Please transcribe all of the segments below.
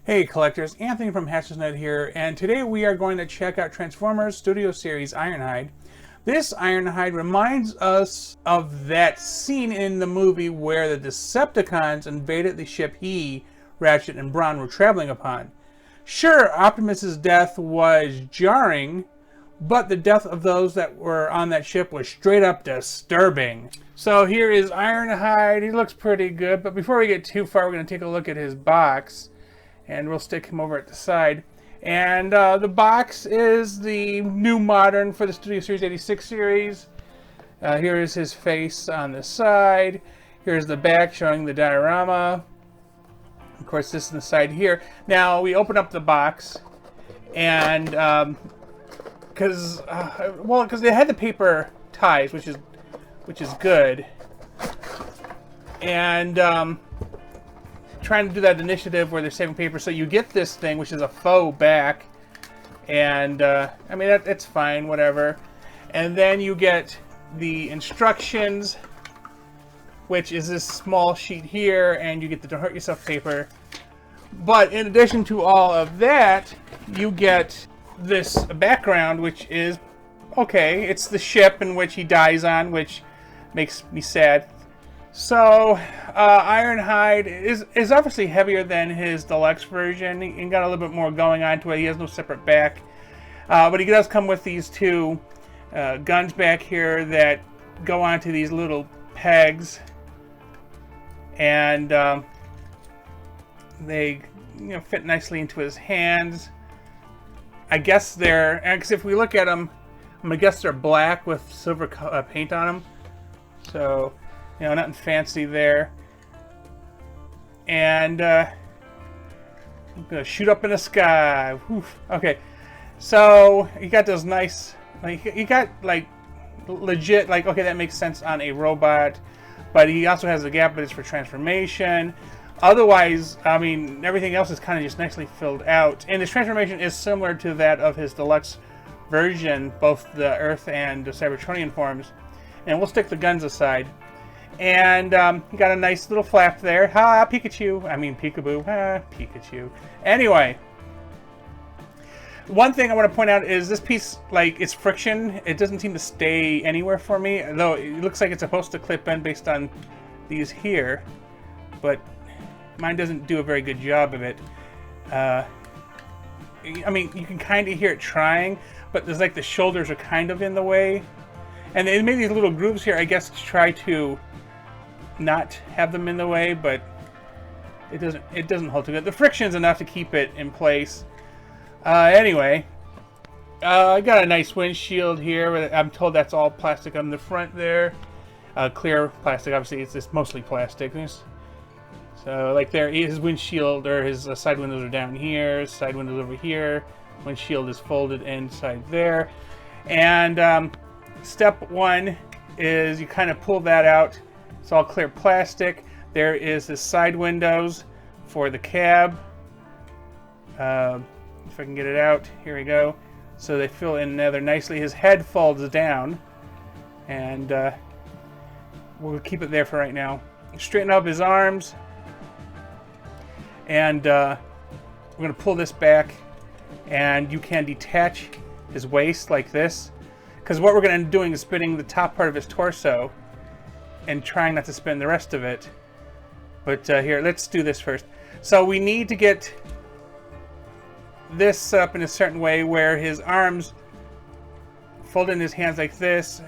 Hey collectors, Anthony from Hatchersnet here, and today we are going to check out Transformers Studio Series Ironhide. This Ironhide reminds us of that scene in the movie where the Decepticons invaded the ship Ratchet and Brawn were traveling upon. Sure, Optimus's death was jarring, but the death of those that were on that ship was straight up disturbing. So here is Ironhide. He looks pretty good, but before we get too far, we're going to take a look at his box. And we'll stick him over at the side. And the box is the new modern for the Studio Series 86 series. Here is his face on the side. Here's the back showing the diorama. Of course, this is the side here. Now, we open up the box. And, because they had the paper ties, which is good. And, trying to do that initiative where they're saving paper, so you get this thing, which is a faux back, and I mean it's fine, whatever. And then you get the instructions, which is this small sheet here, and you get the don't hurt yourself paper. But in addition to all of that, you get this background, which is okay. It's the ship in which he dies on, which makes me sad. So, Ironhide is obviously heavier than his deluxe version. He got a little bit more going on to it. He has no separate back. But he does come with these two guns back here that go onto these little pegs. And they fit nicely into his hands. I guess they're, because if we look at them, I'm going to guess they're black with silver paint on them. So, nothing fancy there. And I'm gonna shoot up in the sky. Oof. Okay, so you got those nice, you got like legit, okay, that makes sense on a robot. But he also has a gap, but it's for transformation. Otherwise, I mean, everything else is kind of just nicely filled out. And his transformation is similar to that of his deluxe version, both the Earth and the Cybertronian forms. And we'll stick the guns aside. And you got a nice little flap there. Ha, Pikachu. I mean, peekaboo. Ha, Pikachu. Anyway, one thing I want to point out is this piece, it's friction. It doesn't seem to stay anywhere for me, though it looks like it's supposed to clip in based on these here. But mine doesn't do a very good job of it. I mean, you can kind of hear it trying, but there's the shoulders are kind of in the way. And they made these little grooves here, I guess, to try to not have them in the way, but it doesn't hold too good. The friction's enough to keep it in place. Anyway, I got a nice windshield here. I'm told that's all plastic on the front there. Clear plastic, obviously it's mostly plastic. So there, his windshield, or his side windows are down here, side windows over here. Windshield is folded inside there. And step one is you kind of pull that out. It's all clear plastic. There is the side windows for the cab. If I can get it out, here we go. So they fill in rather nicely. His head folds down, and we'll keep it there for right now. Straighten up his arms, and we're going to pull this back, and you can detach his waist like this. Because what we're going to end up doing is spinning the top part of his torso and trying not to spin the rest of it. But here, let's do this first. So we need to get this up in a certain way where his arms fold in his hands like this.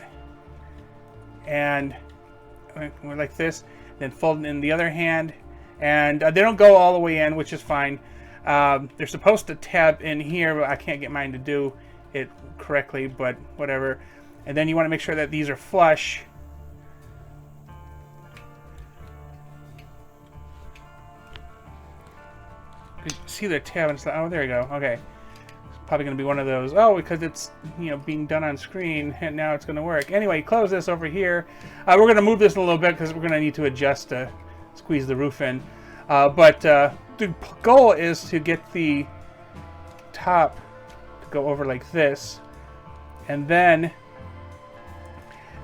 And like this. Then fold in the other hand. And they don't go all the way in, which is fine. They're supposed to tab in here, but I can't get mine to do it correctly, but whatever. And then you want to make sure that these are flush. See the tab and stuff. Oh, there you go. Okay, it's probably going to be one of those. Oh, because it's being done on screen, and now it's going to work. Anyway, close this over here. We're going to move this a little bit because we're going to need to adjust to squeeze the roof in. But the goal is to get the top to go over like this, and then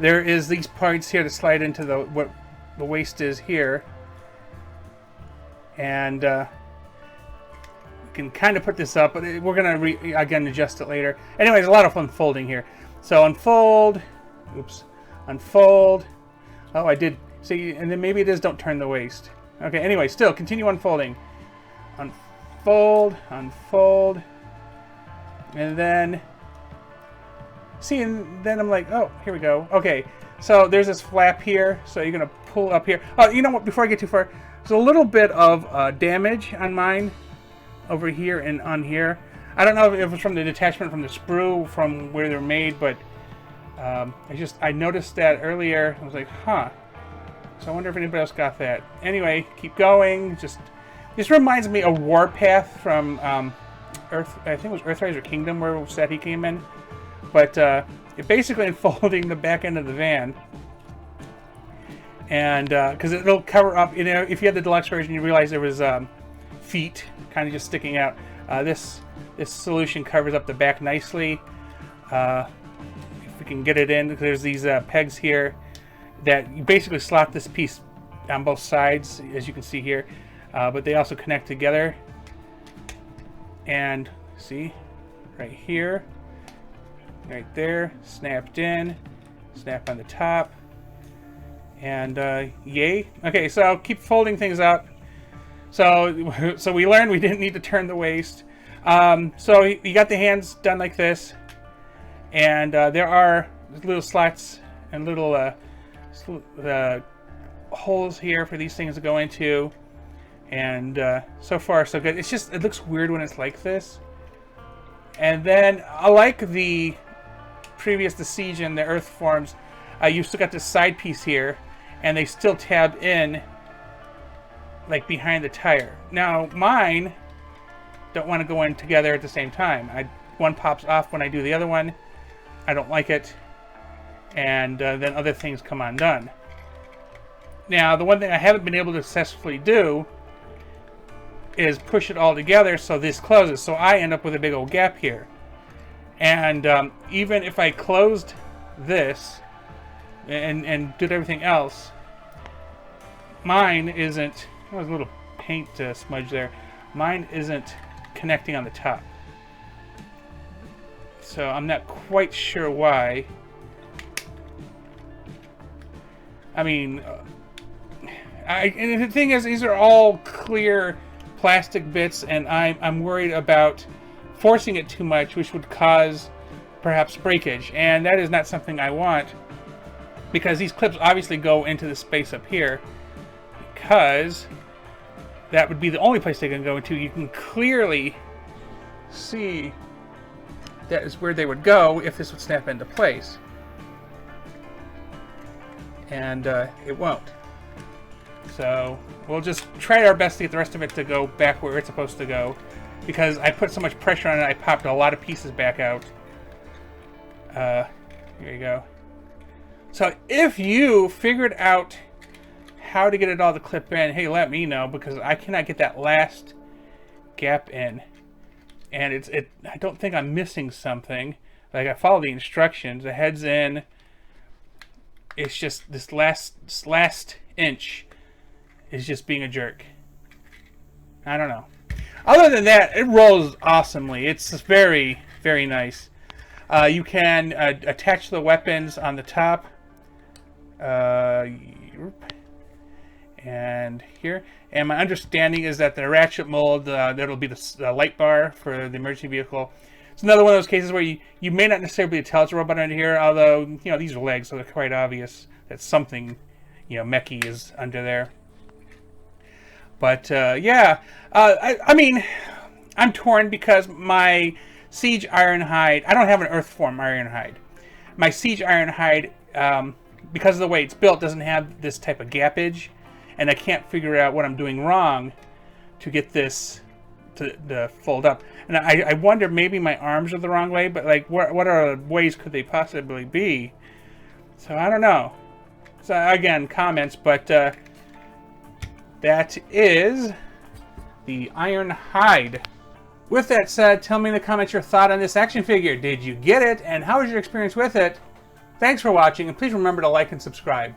there is these parts here to slide into what the waist is here, and can kind of put this up, but we're going to, again, adjust it later. Anyways, a lot of fun folding here. So unfold. Oops. Unfold. Oh, I did. See, and then maybe it is don't turn the waist. Okay, anyway, still, continue unfolding. Unfold. Unfold. And then... See, and then I'm like, oh, here we go. Okay, so there's this flap here. So you're going to pull up here. Oh, you know what? Before I get too far, there's a little bit of damage on mine over here and on here. I don't know if it was from the detachment from the sprue, from where they're made, but I noticed that earlier. I was like, huh. So I wonder if anybody else got that. Anyway, keep going. This reminds me of Warpath from Earth. I think it was Earthrise or Kingdom where it was that he came in. But it basically unfolding the back end of the van. And because it'll cover up, you know, if you had the deluxe version, you realize there was feet kind of just sticking out. This solution covers up the back nicely. If we can get it in, there's these pegs here that you basically slot this piece on both sides, as you can see here. But they also connect together. And see, right here, right there, snapped in, snap on the top. And yay. Okay, so I'll keep folding things up. So we learned we didn't need to turn the waist. So you got the hands done like this, and there are little slots and little holes here for these things to go into. And so far so good. It's just, it looks weird when it's like this. And then I like the previous the Siege and the Earth forms. You still got this side piece here, and they still tab in like behind the tire. Now mine don't want to go in together at the same time. One pops off when I do the other one. I don't like it, and then other things come undone. Now the one thing I haven't been able to successfully do is push it all together so this closes, so I end up with a big old gap here. And even if I closed this and did everything else, mine isn't, oh, there's a little paint smudge there, mine isn't connecting on the top. So I'm not quite sure why. I mean, and the thing is, these are all clear plastic bits, and I'm worried about forcing it too much, which would cause perhaps breakage, and that is not something I want, because these clips obviously go into the space up here, because that would be the only place they can go into. You can clearly see that is where they would go if this would snap into place, and it won't. So we'll just try our best to get the rest of it to go back where it's supposed to go, because I put so much pressure on it, I popped a lot of pieces back out. Here you go. So if you figured out how to get it all to clip in, hey, let me know, because I cannot get that last gap in. And I don't think I'm missing something. Like, I follow the instructions, the head's in. It's just this last inch is just being a jerk. I don't know. Other than that, it rolls awesomely. It's very, very nice. You can attach the weapons on the top. And here. And my understanding is that the ratchet mold, that'll be the light bar for the emergency vehicle. It's another one of those cases where you may not necessarily be able to tell it's a robot under here, although, you know, these are legs, so they're quite obvious that something, you know, mechy is under there. But, yeah, I mean, I'm torn because my Siege Ironhide, I don't have an Earthform Ironhide. My Siege Ironhide, because of the way it's built, doesn't have this type of gappage, and I can't figure out what I'm doing wrong to get this to fold up. And I wonder, maybe my arms are the wrong way, but, like, what other ways could they possibly be? So, I don't know. So, again, comments, but, that is the Ironhide. With that said, tell me in the comments your thought on this action figure. Did you get it? And how was your experience with it? Thanks for watching, and please remember to like and subscribe.